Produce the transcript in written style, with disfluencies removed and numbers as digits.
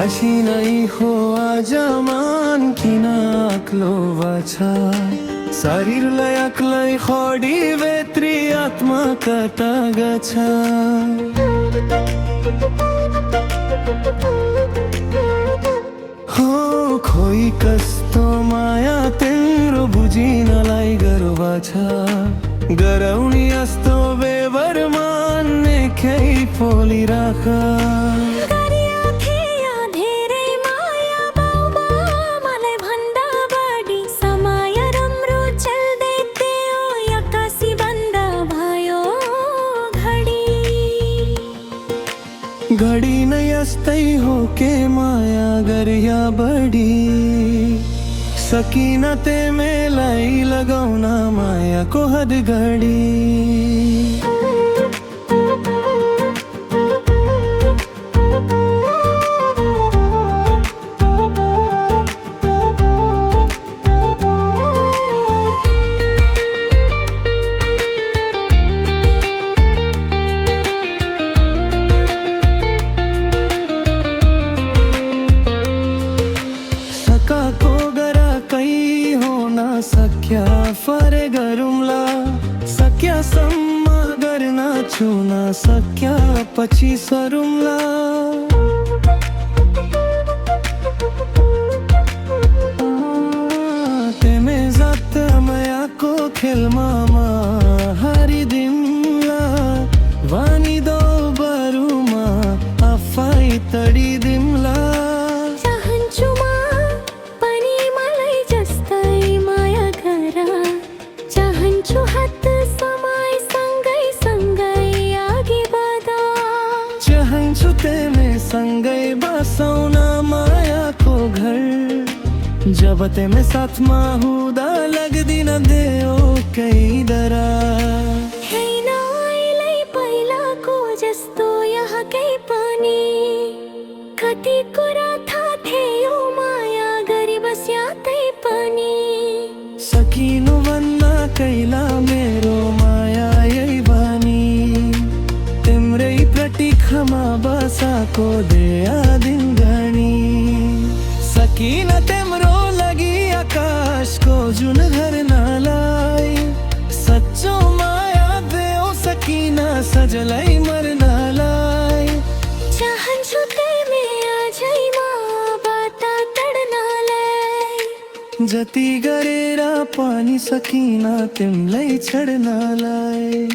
अशी नाही हो आजमान किना आकलो वाचा शरीरलाई आकलाई खडी वेत्री आत्मा कता गछा हो खोई कस्तो माया तिम्रो बुझिनलाई गर्व छ गराउनी यस्तो बेबर मान्ने कै पोलिराख घडी नै यस्तै हो के माया गरिया बढी सकिन तिमीलाई लगाउन मायाको हद घडी सक्या फरे गरौँला सक्यासम्म गर्न छुन सक्या पछि सरौँला तिमी जत मायाको खेलमा हारिदिउँला वानी दो बरुमा आफै तडिदिउँला चाहन्छु तिमी सँगै बसौँ मायाको घर जब तिमी साथमा हुँदा लाग्दिन देऊ कै डरा हैन अहिले पहिलाको जस्तो यहाँ कै पनि कति कुरा थाहा थियो माया गरी बस्या तै पनि सकिनु भन्न कैला मेरो माया यही भनी तिम्रै प्रतीक्षामा बसाको दया दिन गणी सकिन तिम्रो लागि आकाशको जुन घरनालाई सच्चो माया देऊ सकिन सजलाई मर्नलाई चाहन्छु तिमी आजैमा बात तड्नलाई जति गरेर पनि सकिन तिमीलाई छड्नलाई